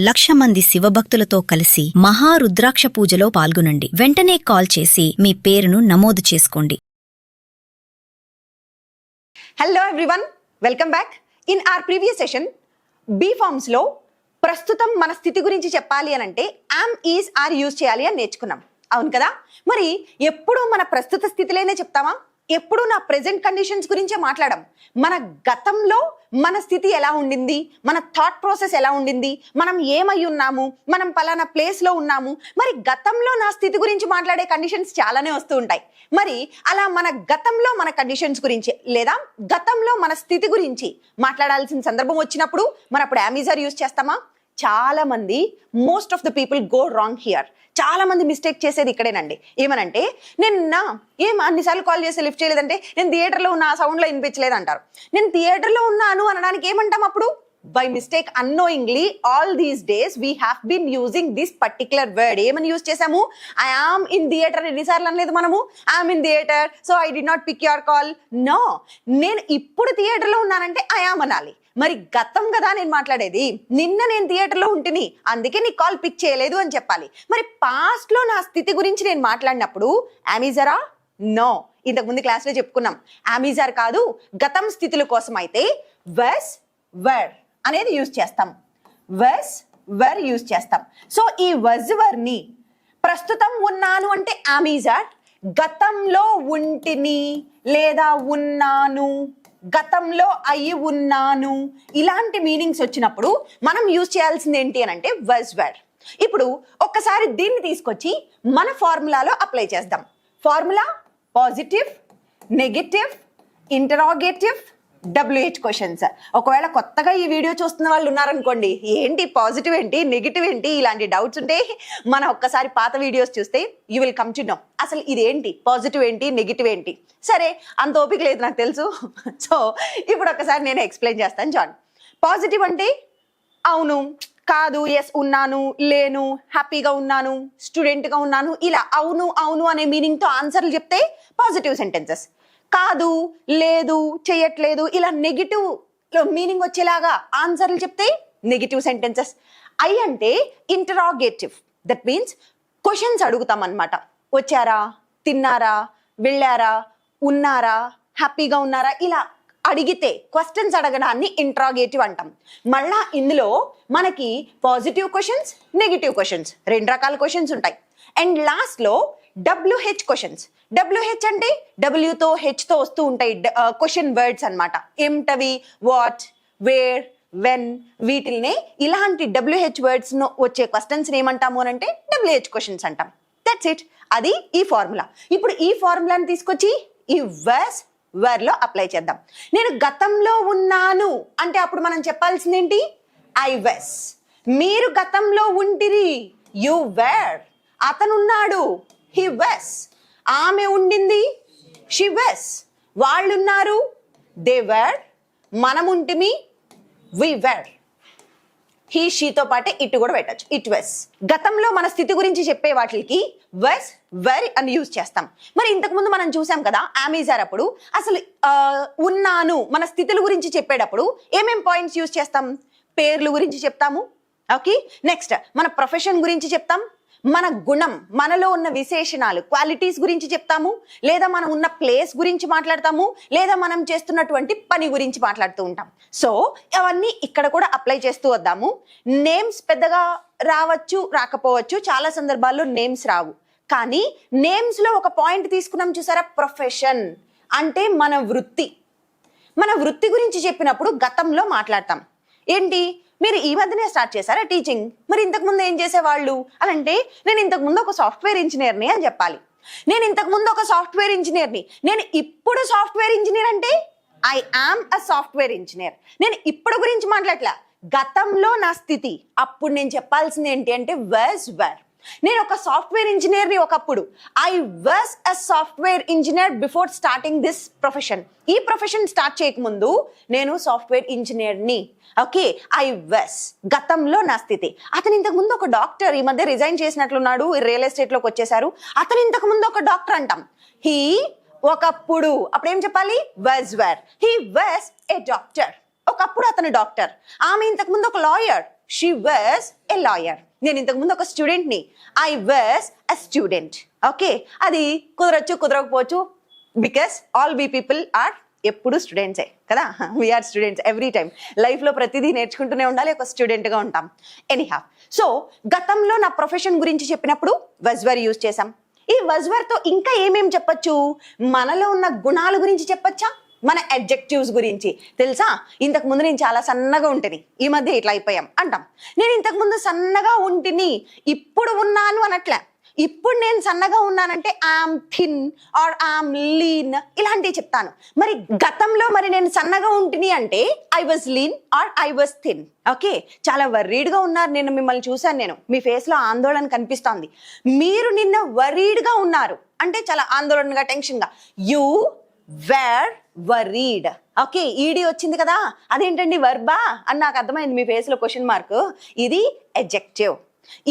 1,00,000 మంది శివభక్తులతో కలిసి మహారుద్రాక్ష పూజలో పాల్గొనండి. వెంటనే కాల్ చేసి మీ పేరును నమోదు చేసుకోండి. Hello everyone, welcome back. In our previous session B forms లో ప్రస్తుతం మన స్థితి గురించి చెప్పాలి అని అంటే యామ్, ఈజ్, ఆర్ యూజ్ చేయాలి అని నేర్చుకున్నాం. అవును కదా? మరి ఎప్పుడు మన ప్రస్తుత స్థితిలోనే చెప్తామా? ఎప్పుడు నా ప్రెజెంట్ కండిషన్స్ గురించే మాట్లాడడం. మన గతంలో మన స్థితి ఎలా ఉండింది, మన థాట్ ప్రాసెస్ ఎలా ఉండింది, మనం ఏమై ఉన్నాము, మనం పలానా ప్లేస్ లో ఉన్నాము. మరి గతంలో నా స్థితి గురించి మాట్లాడే కండిషన్స్ చాలానే వస్తూ ఉంటాయి. మరి అలా మన గతంలో మన కండిషన్స్ గురించి లేదా గతంలో మన స్థితి గురించి మాట్లాడాల్సిన సందర్భం వచ్చినప్పుడు మరి అప్పుడు యామ్, ఈజ్, ఆర్ యూజ్ చేస్తామా? చాలా మంది, most of the people go wrong here. చాలా మంది మిస్టేక్ చేసేది ఇక్కడేనండి. ఏమనంటే, నేను అన్నిసార్లు కాల్ చేసి లిఫ్ట్ చేయలేదంటే నేను థియేటర్లో ఉన్న ఆ సౌండ్లో వినిపించలేదు అంటారు. నేను థియేటర్లో ఉన్నాను అనడానికి ఏమంటాం అప్పుడు? By mistake, annoyingly all these days we have been using this particular word. ఏమని యూజ్ చేసాము? I am in theatre. ఎన్నిసార్లు అనలేదు మనము? I'm in theatre, so I did not pick your call. No, నేను ఇప్పుడు థియేటర్లో ఉన్నానంటే ఐ ఆమ్ అనాలి. మరి గతం కదా నేను మాట్లాడేది. నిన్న నేను థియేటర్లో ఉంటుని, అందుకే నీ కాల్ పిక్ చేయలేదు అని చెప్పాలి. మరి పాస్ట్ లో నా స్థితి గురించి నేను మాట్లాడినప్పుడు యామ్, ఈజ్, ఆరా? నో. ఇంతకు ముందు క్లాస్ లో చెప్పుకున్నాం, యామ్, ఈజ్, ఆర్ కాదు. గతం స్థితుల కోసం అయితే వస్, వర్ అనేది యూజ్ చేస్తాం. వస్, వర్ యూజ్ చేస్తాం. సో ఈ వజ్, వర్ ని ప్రస్తుతం ఉన్నాను అంటే యామ్, ఈజ్, ఆర్. గతంలో ఉంటిని లేదా ఉన్నాను, గతంలో అయి ఉన్నాను, ఇలాంటి మీనింగ్స్ వచ్చినప్పుడు మనం యూజ్ చేయాల్సింది ఏంటి అని అంటే వజ్, వర్. ఇప్పుడు ఒక్కసారి దీన్ని తీసుకొచ్చి మన ఫార్ములాలో అప్లై చేద్దాం. Formula positive, negative, interrogative, WH questions. ఒకవేళ కొత్తగా ఈ వీడియో చూస్తున్న వాళ్ళు ఉన్నారనుకోండి, ఏంటి పాజిటివ్ ఏంటి, నెగిటివ్ ఏంటి, ఇలాంటి డౌట్స్ ఉంటే మనం ఒక్కసారి పాత వీడియోస్ చూస్తే you will come to know అసలు ఇదేంటి, పాజిటివ్ ఏంటి, నెగిటివ్ ఏంటి. సరే, అంత ఓపిక లేదు నాకు తెలుసు. సో ఇప్పుడు ఒకసారి నేను ఎక్స్ప్లెయిన్ చేస్తాను. జాన్, పాజిటివ్ అంటే అవును, కాదు, ఎస్, ఉన్నాను, లేను, హ్యాపీగా ఉన్నాను, స్టూడెంట్గా ఉన్నాను, ఇలా అవును అవును అనే మీనింగ్తో ఆన్సర్లు చెప్తే పాజిటివ్ సెంటెన్సెస్. కాదు, లేదు, చేయట్లేదు, ఇలా నెగిటివ్ మీనింగ్ వచ్చేలాగా ఆన్సర్లు చెప్తే నెగిటివ్ సెంటెన్సెస్. ఐ అంటే ఇంటరాగేటివ్. దట్ మీన్స్ క్వశ్చన్స్ అడుగుతాం అన్నమాట. వచ్చారా, తిన్నారా, వెళ్ళారా, ఉన్నారా, హ్యాపీగా ఉన్నారా, ఇలా అడిగితే క్వశ్చన్స్ అడగడాన్ని ఇంట్రాగేటివ్ అంటాం. మళ్ళా ఇందులో మనకి పాజిటివ్ క్వశ్చన్స్, నెగిటివ్ క్వశ్చన్స్, రెండు రకాల క్వశ్చన్స్ ఉంటాయి. అండ్ లాస్ట్ లో WH క్వశ్చన్స్. WH అంటే డబ్ల్యూతో హెచ్తో వస్తూ ఉంటాయి క్వశ్చన్ వర్డ్స్ అన్నమాట. ఏమిటవి? వాట్, వేర్, వెన్, వీటిల్నే ఇలాంటి WH వర్డ్స్ వచ్చే క్వశ్చన్స్ ఏమంటాము అని అంటే WH క్వశ్చన్స్ అంటాం. That's it. అది ఈ ఫార్ములా. ఇప్పుడు ఈ ఫార్ములాని తీసుకొచ్చి ఈ వస్, వర్ లో అప్లై చేద్దాం. నేను గతంలో ఉన్నాను అంటే అప్పుడు మనం చెప్పాల్సింది ఏంటి? ఐ వస్. మీరు గతంలో ఉంటిరి, యు వర్. అతనున్నాడు, హి వస్. ఆమె ఉండింది, షి వస్. వాళ్ళున్నారు, దే వర్. మనం ఉంటిమి, వి వర్. హీ, షీతో పాటే ఇటు కూడా పెట్టచ్చు, ఇట్ వస్. గతంలో మన స్థితి గురించి చెప్పే వాటికి వస్, వర్ అని యూజ్ చేస్తాం. మరి ఇంతకు ముందు మనం చూసాం కదా యామ్, ఈజ్, ఆర్ అప్పుడు అసలు ఉన్నాను మన స్థితుల గురించి చెప్పేటప్పుడు ఏమేం పాయింట్స్ యూజ్ చేస్తాం? పేర్లు గురించి చెప్తాము. ఓకే, నెక్స్ట్ మన ప్రొఫెషన్ గురించి చెప్తాం, మన గుణం, మనలో ఉన్న విశేషణాలు, క్వాలిటీస్ గురించి చెప్తాము, లేదా మనం ఉన్న ప్లేస్ గురించి మాట్లాడతాము, లేదా మనం చేస్తున్నటువంటి పని గురించి మాట్లాడుతూ ఉంటాం. సో అవన్నీ ఇక్కడ కూడా అప్లై చేస్తూ వద్దాము. నేమ్స్ పెద్దగా రావచ్చు, రాకపోవచ్చు. చాలా సందర్భాల్లో నేమ్స్ రావు. కానీ నేమ్స్ లో ఒక పాయింట్ తీసుకున్నాం చూసారా? ప్రొఫెషన్ అంటే మన వృత్తి. మన వృత్తి గురించి చెప్పినప్పుడు గతంలో మాట్లాడతాం. ఏంటి, మీరు ఈ మధ్యనే స్టార్ట్ చేశారా టీచింగ్? మరి ఇంతకు ముందు ఏం చేసేవాళ్ళు అని అంటే, నేను ఇంతకు ముందు ఒక సాఫ్ట్వేర్ ఇంజనీర్ని అని చెప్పాలి. నేను ఇంతకు ముందు ఒక సాఫ్ట్వేర్ ఇంజనీర్ని. నేను ఇప్పుడు సాఫ్ట్వేర్ ఇంజనీర్ అంటే I am a software engineer. నేను ఇప్పుడు గురించి మాట్లాడట్లా, గతంలో నా స్థితి. అప్పుడు నేను చెప్పాల్సింది ఏంటి అంటే వస్, వర్. నేను ఒక సాఫ్ట్వేర్ ఇంజనీర్ని ఒకప్పుడు. I was a software engineer before starting this profession. ఈ ప్రొఫెషన్ స్టార్ట్ చేయకముందు నేను సాఫ్ట్వేర్ ఇంజనీర్ని. ఓకే, ఐ వాస్ గతంలో నా స్థితి. అతను ఇంతకు ముందు ఒక డాక్టర్, ఈ మధ్య రిజైన్ చేసినట్లున్నాడు, రియల్ ఎస్టేట్ లోకి వచ్చేసారు. అతను ఇంతకు ముందు ఒక డాక్టర్ అంటాం. హీ ఒకప్పుడు, అప్పుడు ఏం చెప్పాలి? Was, were. He was a doctor. ఒకప్పుడు అతను డాక్టర్. ఆమె ఇంతకు ముందు ఒక lawyer. She was a lawyer. నేను ఇంతకు ముందు ఒక స్టూడెంట్ని. I was a student. Okay, అది కుదరచ్చు కుదరకపోవచ్చు, because all we people are ఎప్పుడు స్టూడెంట్సే కదా. We are students every time. లైఫ్లో ప్రతిదీ నేర్చుకుంటూనే ఉండాలి, ఒక స్టూడెంట్గా ఉంటాం. ఎనీహా, సో గతంలో నా ప్రొఫెషన్ గురించి చెప్పినప్పుడు వజ్ వర్ యూజ్ చేసాం. ఈ వజ్ వర్తో ఇంకా ఏమేం చెప్పచ్చు? మనలో ఉన్న గుణాల గురించి చెప్పచ్చా, మన అడ్జెక్టివ్స్ గురించి. తెలుసా, ఇంతకు ముందు నేను చాలా సన్నగా ఉంటిని, ఈ మధ్య ఇట్లా అయిపోయాం అంటాం. నేను ఇంతకు ముందు సన్నగా ఉంటిని, ఇప్పుడు ఉన్నాను అనట్లే. ఇప్పుడు నేను సన్నగా ఉన్నానంటే I'm thin or I'm lean, ఇలాంటివి చెప్తాను. మరి గతంలో మరి నేను సన్నగా ఉంటిని అంటే I was lean or I was thin. Okay, చాలా వర్రీడ్గా ఉన్నారు. నేను మిమ్మల్ని చూశాను, నేను మీ ఫేస్లో ఆందోళన కనిపిస్తోంది. మీరు నిన్న వర్రీడ్గా ఉన్నారు అంటే చాలా ఆందోళనగా, టెన్షన్గా. You were worried. Okay, ED వచ్చింది కదా, అదేంటండి వర్బా అని నాకు అర్థమైంది. మీ ఫేస్లో క్వశ్చన్ మార్క్. ఇది అడ్జెక్టివ్.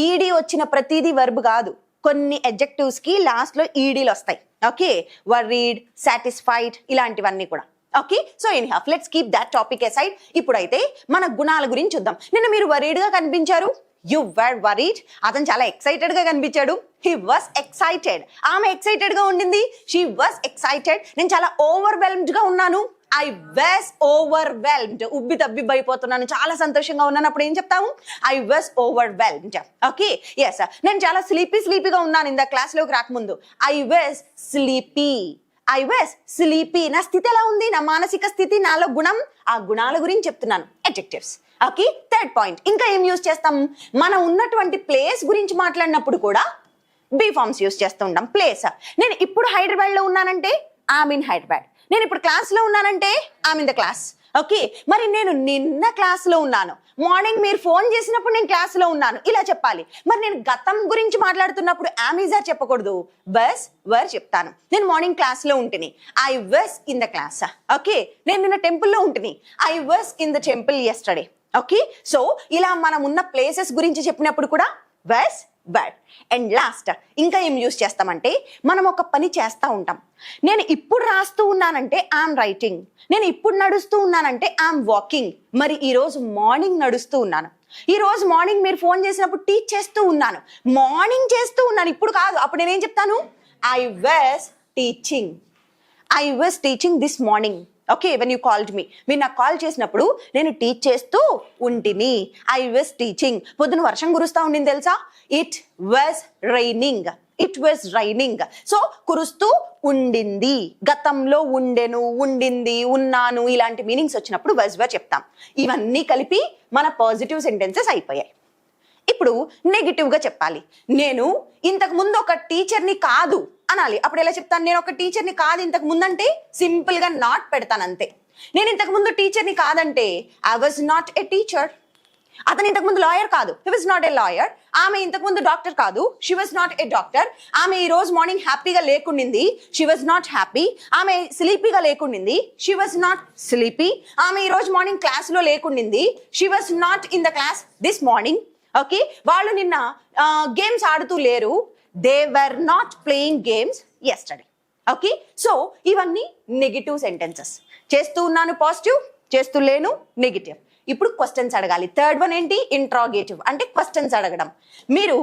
ఈడీ వచ్చిన ప్రతిదీ వర్బ్ కాదు, కొన్ని అడ్జెక్టివ్స్ కి లాస్ట్ లో ఈడీలు వస్తాయి. ఓకే, వరీడ్, సాటిస్ఫైడ్, ఇలాంటివన్నీ కూడా. Okay, so anyhow let's keep that topic aside. ఇప్పుడైతే మన గుణాల గురించి చూద్దాం. నిన్న మీరు వరీడ్ గా కనిపించారు, యు వర్ వరీడ్. అతను చాలా ఎక్సైటెడ్ గా కనిపించాడు, హీ వాస్ ఎక్సైటెడ్. ఆమె ఎక్సైటెడ్ గా ఉండింది, షీ వాస్ ఎక్సైటెడ్. నేను చాలా ఓవర్వెల్మ్డ్ గా ఉన్నాను, ఐ వాస్ ఓవర్వెల్మ్డ్. ఉబ్బి తబ్బిబ్బైపోతున్నాను, చాలా సంతోషంగా ఉన్నాను. అప్పుడు ఏం చెప్తాము? I was overwhelmed. Okay, yes. నేను చాలా స్లీపీగా ఉన్నాను ఇంత క్లాస్లోకి రాకముందు, I was sleepy. I was sleepy. నా స్థితి ఎలా ఉంది, నా మానసిక స్థితి, నాలో గుణం, ఆ గుణాల గురించి చెప్తున్నాను, అడ్జెక్టివ్స్. Okay, third point. ఇంకా ఏం యూజ్ చేస్తాం? మనం ఉన్నటువంటి ప్లేస్ గురించి మాట్లాడినప్పుడు కూడా బీ ఫార్మ్స్ యూజ్ చేస్తూ ఉంటాం. ప్లేస్, నేను ఇప్పుడు హైదరాబాద్లో ఉన్నానంటే ఐఎమ్ ఇన్ హైదరాబాద్. నేను ఇప్పుడు క్లాస్లో ఉన్నానంటే I'm in the class. Okay, మరి నేను నిన్న క్లాస్లో ఉన్నాను, మార్నింగ్ మీరు ఫోన్ చేసినప్పుడు నేను క్లాస్లో ఉన్నాను, ఇలా చెప్పాలి. మరి నేను గతం గురించి మాట్లాడుతున్నప్పుడు యామ్ ఈజ్ ఆర్ చెప్పకూడదు, బస్ వర్ చెప్తాను. నేను మార్నింగ్ క్లాస్లో ఉంటిని, I was in the class. Okay, నేను నిన్న టెంపుల్లో ఉంటిని, I was in the temple yesterday. Okay, so ఇలా మనం ఉన్న ప్లేసెస్ గురించి చెప్పినప్పుడు కూడా వాస్, బట్. అండ్ లాస్ట్ ఇంకా ఏం యూజ్ చేస్తామంటే, మనం ఒక పని చేస్తూ ఉంటాం. నేను ఇప్పుడు రాస్తూ ఉన్నానంటే ఐఎమ్ రైటింగ్, నేను ఇప్పుడు నడుస్తూ ఉన్నానంటే ఐఎమ్ వాకింగ్. మరి ఈరోజు మార్నింగ్ నడుస్తూ ఉన్నాను, ఈరోజు మార్నింగ్ మీరు ఫోన్ చేసినప్పుడు టీచ్ చేస్తూ ఉన్నాను, మార్నింగ్ చేస్తూ ఉన్నాను, ఇప్పుడు కాదు. అప్పుడు నేనేం చెప్తాను? I was teaching. I was teaching this morning. Okay, when you called me, మీరు నాకు కాల్ చేసినప్పుడు నేను టీచ్ చేస్తూ ఉంటిని, ఐ వాస్ టీచింగ్. పొద్దున వర్షం కురుస్తూ ఉండింది తెలుసా, it was raining. It was raining. So కురుస్తూ ఉండింది, గతంలో ఉండెను, ఉండింది, ఉన్నాను, ఇలాంటి మీనింగ్స్ వచ్చినప్పుడు వాస్ వర్ చెప్తాం. ఇవన్నీ కలిపి మన పాజిటివ్ సెంటెన్సెస్ అయిపోయాయి. ఇప్పుడు నెగిటివ్గా చెప్పాలి. నేను ఇంతకు ముందు ఒక టీచర్ని కాదు అనాలి. అప్పుడు ఎలా చెప్తాను? నేను ఒక టీచర్ని కాదు ఇంతకు ముందు అంటే సింపుల్గా నాట్ పెడతాను అంతే. నేను ఇంతకు ముందు టీచర్ని కాదంటే I was not a teacher. అతను ఇంతకు ముందు లాయర్ కాదు, he was not a lawyer. ఆమె ఇంతకు ముందు డాక్టర్ కాదు, she was not a doctor. ఆమె ఈ రోజు మార్నింగ్ హ్యాపీగా లేకుండింది, షీ వాజ్ నాట్ హ్యాపీ. ఆమె స్లీపీగా లేకుండింది, షీ వాజ్ నాట్ స్లీపీ. ఆమె ఈ రోజు మార్నింగ్ క్లాస్లో లేకుండింది, she was not in the class this morning. Okay, వాళ్ళు నిన్న గేమ్స్ ఆడుతూ లేరు, they were not playing games yesterday. Okay, so ఇవన్నీ నెగిటివ్ సెంటెన్సెస్. చేస్తూ ఉన్నాను పాజిటివ్, చేస్తూ లేను నెగిటివ్. ఇప్పుడు క్వశ్చన్స్ అడగాలి. థర్డ్ వన్ ఏంటి? ఇంట్రాగేటివ్, అంటే క్వశ్చన్స్ అడగడం. మీరు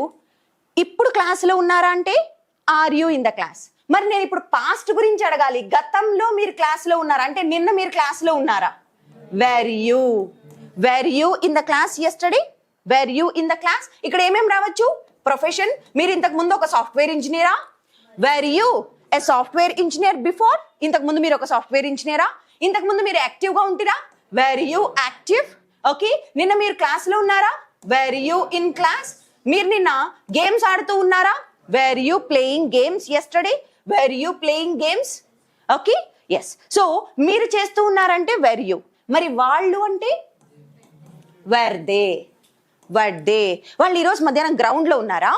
ఇప్పుడు క్లాస్లో ఉన్నారా అంటే are you in the class. మరి నేను ఇప్పుడు పాస్ట్ గురించి అడగాలి. గతంలో మీరు క్లాస్లో ఉన్నారా అంటే నిన్న మీరు క్లాస్లో ఉన్నారా? Were you in the class yesterday? Were you in the class. ఇక్కడ ఏమేమి రావచ్చు? ప్రొఫెషన్, మీరు ఇంతకు ముందు ఒక సాఫ్ట్వేర్ ఇంజనీరా? Were you a software engineer before? ఇంతకు ముందు మీరు ఒక సాఫ్ట్వేర్ ఇంజనీరా? ఇంతకు ముందు మీరు యాక్టివ్గా ఉంటిరా? Were you active? ఓకే, నిన్న మీరు క్లాస్లో ఉన్నారా? Were you in class. మీరు నిన్న గేమ్స్ ఆడుతూ ఉన్నారా? Were you playing games yesterday? Were you playing games? Okay, yes. So మీరు చేస్తూ ఉన్నారంటే వేర్ యూ. మరి వాళ్ళు అంటే వేర్ దే. వాళ్ళు ఈరోజు మధ్యాహ్నం గ్రౌండ్లో ఉన్నారా?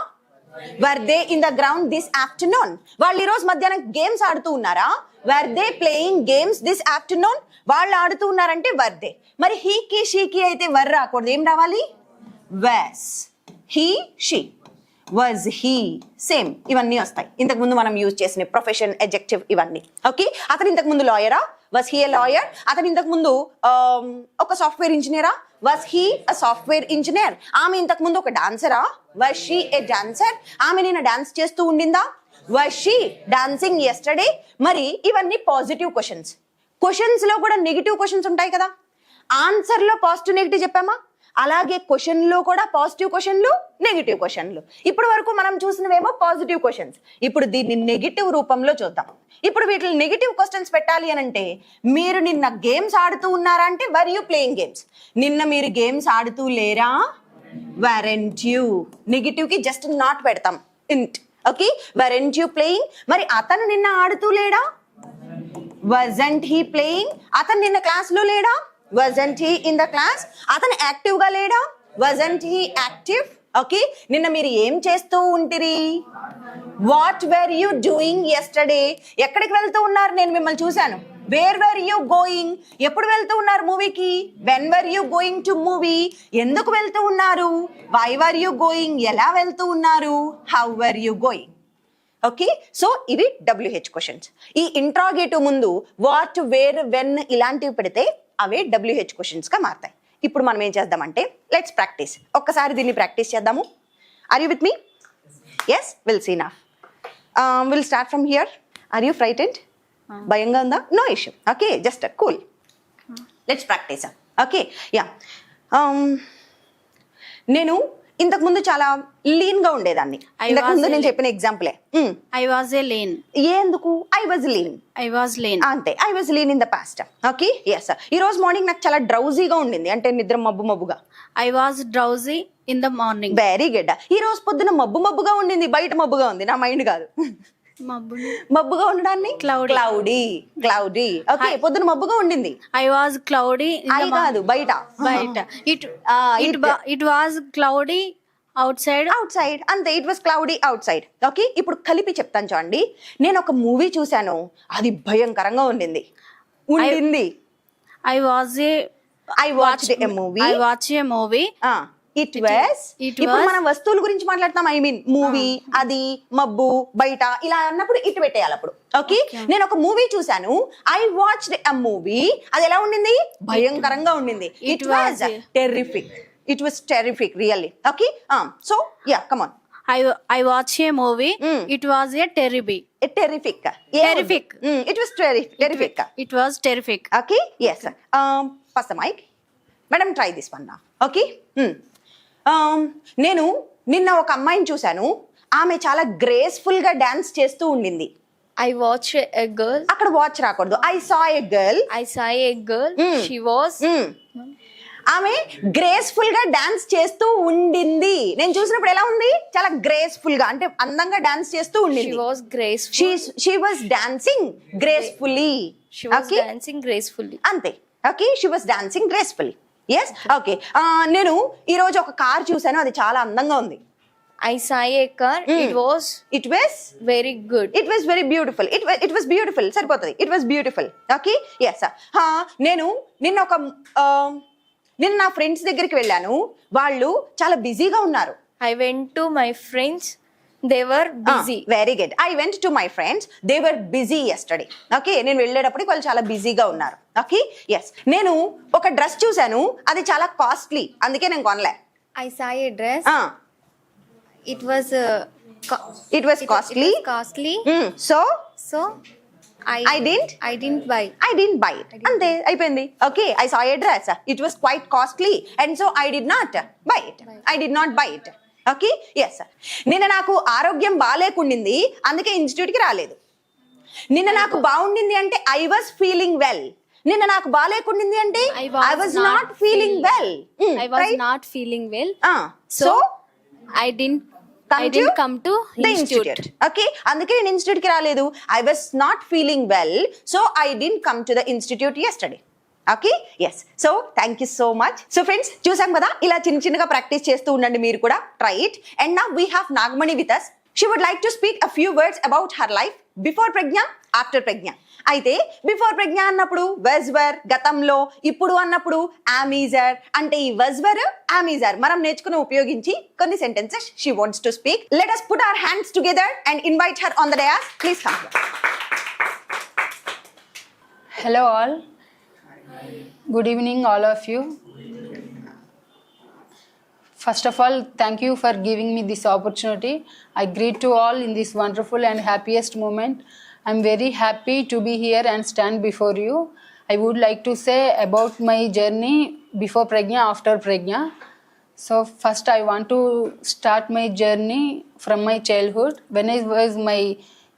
Were they in the ground this afternoon. వాళ్ళు ఈరోజు మధ్యాహ్నం గేమ్స్ ఆడుతూ ఉన్నారా? Were they playing games this afternoon. వాళ్ళు ఆడుతూ ఉన్నారంటే వర్ దే. మరి హీకి షీకి అయితే వర్ రాకూడదు, ఏం రావాలి? Was. He, she, was he, same ఇవన్నీ వస్తాయి. ఇంతకు ముందు మనం యూజ్ చేసిన ప్రొఫెషన్, అడ్జెక్టివ్ ఇవన్నీ. ఓకే, అతను ఇంతకు ముందు లాయరా? Was he a lawyer? అతను ఇంతకు ముందు ఒక సాఫ్ట్వేర్ ఇంజనీరా? Was he a software engineer? ఆమె ఇంతకు ముందు ఒక డాన్సరా? Was she a dancer? ఆమె నిన్న డాన్స్ చేస్తూ ఉండిందా? Was she dancing yesterday? మరి ఇవన్నీ పాజిటివ్ క్వశ్చన్స్. క్వశ్చన్స్ లో కూడా నెగిటివ్ క్వశ్చన్స్ ఉంటాయి కదా. ఆన్సర్ లో పాజిటివ్ నెగిటివ్ చెప్పామా, అలాగే క్వశ్చన్ లో కూడా పాజిటివ్ క్వశ్చన్లు, నెగిటివ్ క్వశ్చన్లు. ఇప్పటి వరకు మనం చూసినవేమో పాజిటివ్ క్వశ్చన్స్. ఇప్పుడు దీన్ని నెగిటివ్ రూపంలో చూద్దాం. ఇప్పుడు వీటిని నెగిటివ్ క్వశ్చన్స్ పెట్టాలి అని అంటే, మీరు నిన్న గేమ్స్ ఆడుతూ ఉన్నారా అంటే వర్ యూ ప్లేయింగ్ గేమ్స్? నిన్న మీరు గేమ్స్ ఆడుతూ లేరా? Weren't you. నెగిటివ్ కి జస్ట్ నాట్ పెడతాం, ఇంట్. Okay, weren't you playing? మరి అతను నిన్న ఆడుతూ లేడా? wasn't he playing? అతను నిన్న క్లాస్ లో లేడా? wasn't he in the class? అతను యాక్టివ్ గా లేడా? wasn't he active? ఓకే, నిన్న మీరు ఏం చేస్తూ ఉంటిరి? What were you doing yesterday? ఎక్కడికి వెళ్తూ ఉన్నారు? నేను మిమ్మల్ని చూశాను. Where were you going? ఎప్పుడు వెళ్తూ ఉన్నారు మూవీకి? When were you going to movie? ఎందుకు వెళ్తూ ఉన్నారు? Why were you going? ఎలా వెళ్తూ ఉన్నారు? How were you going? Okay, so ఇవి WH క్వశ్చన్స్. ఈ ఇంట్రాగేటివ్ ముందు వాట్, వేర్, వెన్ ఇలాంటివి పెడితే అవే WH క్వశ్చన్స్ గా మారుతాయి. ఇప్పుడు మనం ఏం చేద్దామంటే, లెట్స్ ప్రాక్టీస్. ఒక్కసారి దీన్ని ప్రాక్టీస్ చేద్దాము. Are you with me? Yes, will see నా. Will start from here. Are you frightened? భయంగా ఉందా? No issue. Okay, just cool. Let's practice. Okay, yeah. నేను ఇంతకు ముందు చాలా లీన్ గా ఉండేదాన్ని. ఇంతకు ముందు నేను చెప్పిన ఎగ్జాంపులే. I was a lean. ఎందుకు? I was lean. I was lean. అంతే, I was lean in the past. Okay, yes. ఈ రోజు మార్నింగ్ నాకు చాలా డ్రౌజీగా ఉండింది, అంటే నిద్ర మబ్బుగా. I was drowsy in the morning. Very good. ఈ రోజు పొద్దున మబ్బుగా ఉండింది, బయట మబ్బుగా ఉంది, నా మైండ్ కాదు. మబ్బుగా ఉండడాన్ని క్లౌడీ. ఓకే, పొద్దున మబ్బుగా ఉండింది. I was cloudy in I the కాదు, బయట. It was cloudy outside. అంతే, it was cloudy out side. Okay, ఇప్పుడు కలిపి చెప్తాను చూడండి. నేను ఒక మూవీ చూశాను, అది భయంకరంగా ఉండింది. I watched a movie. ఇప్పుడు మనం వస్తువుల గురించి మాట్లాడతాం. ఐ మీన్ మూవీ, అది, మబ్బు, బయట ఇలా అన్నప్పుడు ఇటు పెట్టేయాలి అప్పుడు. ఓకే, నేను ఒక మూవీ చూశాను. I watched a movie. అది ఎలా ఉండింది? భయంకరంగా ఉండింది. It was terrific really. Okay, so yeah, come on. I watched a movie. It was a terrific. It was terrific. It was terrific. Okay, yes. Pass the mic. Madam, try this one now. Okay. నేను నిన్న ఒక అమ్మాయిని చూశాను. ఆమె చాలా graceful గా dance చేస్తూ ఉండింది. I watched a girl. అక్కడ వాచ్ రాకూడదు. I saw a girl. She was. ఆమె గ్రేస్ఫుల్ గా డాన్స్ చేస్తూ ఉండింది. నేను చూసినప్పుడు ఎలా ఉంది? చాలా గ్రేస్ఫుల్ గా, అంటే అందంగా డాన్స్ చేస్తూ ఉండింది. She was graceful. She was dancing gracefully. She was dancing gracefully. అంతే. Okay, she was dancing gracefully. Yes. Okay, నేను ఈ రోజు ఒక కార్ చూసాను, అది చాలా అందంగా ఉంది. I saw a car. It was very good. It was very beautiful. It was beautiful. సరిపోతుంది. It was beautiful. Okay, yes. నేను నిన్న నా ఫ్రెండ్స్ దగ్గరికి వెళ్ళాను. వాళ్ళు చాలా బిజీగా ఉన్నారు. I went to my friends. They were busy. Very good. I went to my friends. They were busy yesterday. Okay, నేను వెళ్ళేటప్పటికి వాళ్ళు చాలా బిజీగా ఉన్నారు. Okay, yes. నేను ఒక డ్రెస్ చూశాను, అది చాలా కాస్ట్లీ, అందుకే నేను కొనలే. I saw a dress. It was costly. So I didn't buy it. అంతే, అయిపోయింది. Okay, I saw a dress. It was quite costly and so I did not buy it. Okay, yes. నిన్న నాకు ఆరోగ్యం బాగాలేకుండింది, అందుకే institute కి రాలేదు. నిన్న నాకు బాగుండింది అంటే I was feeling well. నిన్న నాకు బాగాలేకుండింది అంటే I was not feeling well. I was not feeling well. So I didn't come to the institute. Okay, అందుకే నేను ఇన్స్టిట్యూట్ కి రాలేదు. I was not feeling well, so I didn't come to the institute yesterday. Okay, yes. So thank you so much. So friends, చూసాం కదా, ఇలా చిన్నగా practice చేస్తూ ఉండండి మీరు కూడా. Try it. And now we have Nagamani with us. She would like to speak a few words about her life before Pragnya, after Pragnya. అయితే before ప్రజ్ఞ అన్నప్పుడు వెజ్వర్, గతంలో, ఇప్పుడు అన్నప్పుడు ఆమీజర్. అంటే ఈ వెజ్వర్, ఆమీజర్ మనం నేర్చుకుని ఉపయోగించి కొన్ని sentences she wants to speak. Let us put our hands together and invite her on the dais. Please come here. Hello all. Good evening all of you. First of all, thank you for giving me this opportunity. I greet to all in this wonderful and happiest moment. I'm very happy to be here and stand before you. I would like to say about my journey before Pregna, after Pregna. So first I want to start my journey from my childhood. When I was my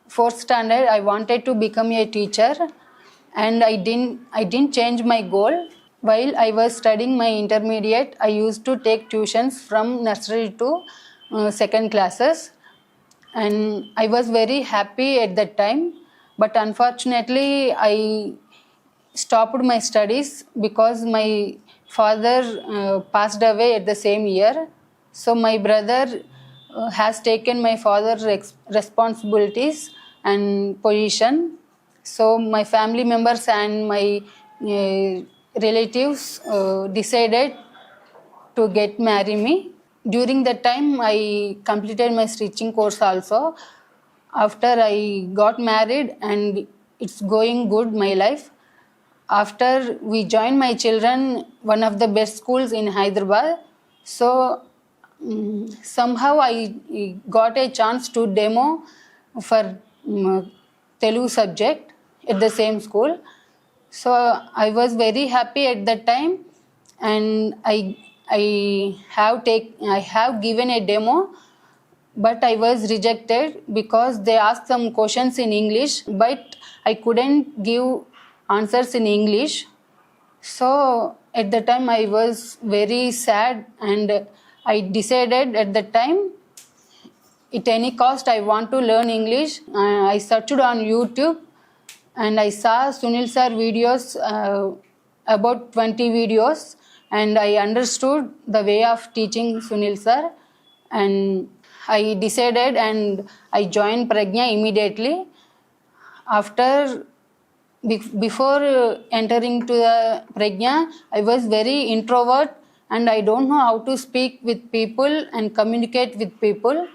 4th standard, I wanted to become a teacher, and I didn't change my goal. While I was studying my intermediate, I used to take tuitions from nursery to 2nd classes, and I was very happy at that time. But unfortunately, I stopped my studies because my father passed away at the same year. So my brother has taken my father's responsibilities and position. So my family members and my relatives decided to get marry me. During that time, I completed my stitching course also. After I got married, and it's going good, my life. After we joined my children one of the best schools in Hyderabad. So somehow I got a chance to demo for Telugu subject at the same school. So I was very happy at that time, and I have given a demo, but I was rejected because they asked some questions in English, but I couldn't give answers in English. So at the time I was very sad, and I decided at that time, at any cost, I want to learn English. I searched on YouTube, and I saw Sunil sir videos, about 20 videos, and I understood the way of teaching Sunil sir, and I decided and I joined Pregna immediately. Before entering to the Pregna, I was very introvert, and I don't know how to speak with people and communicate with people.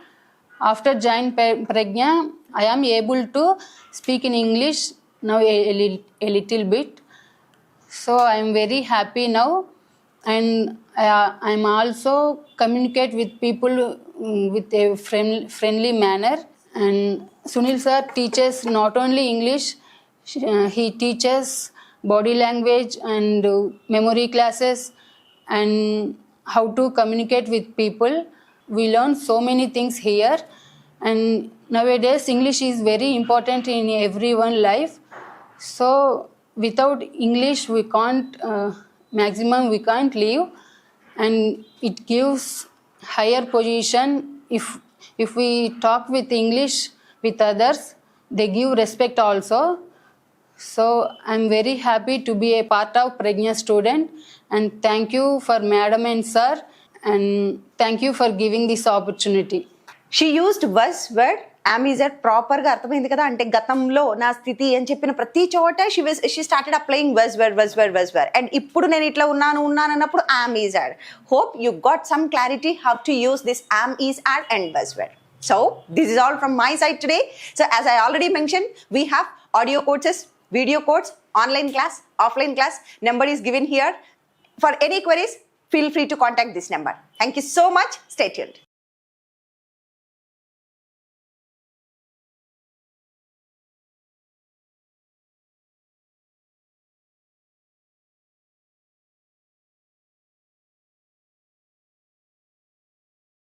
After joining Pregna, I am able to speak in English now a little bit. So I am very happy now, and I am also communicate with people with a friendly manner. And Sunil sir teaches not only English, he teaches body language and memory classes and how to communicate with people. We learn so many things here, and nowadays English is very important in everyone's life. So without English we can't live, and it gives higher position. If we talk with English with others, they give respect also. So I'm very happy to be a part of Pregna student, and thank you for madam and sir, and thank you for giving this opportunity. She used was word am is at ప్రాపర్గా అర్థమైంది కదా. అంటే గతంలో నా స్థితి అని చెప్పిన ప్రతి చోట she started applying was word and ఇప్పుడు నేను ఇట్లా ఉన్నాను అన్నప్పుడు am is add. Hope you got some clarity how to use this am is add and was word. So this is all from my side today. So as I already mentioned, we have audio courses, video course, online class, offline class. Number is given here. For any queries, feel free to contact this number. Thank you so much. Stay tuned.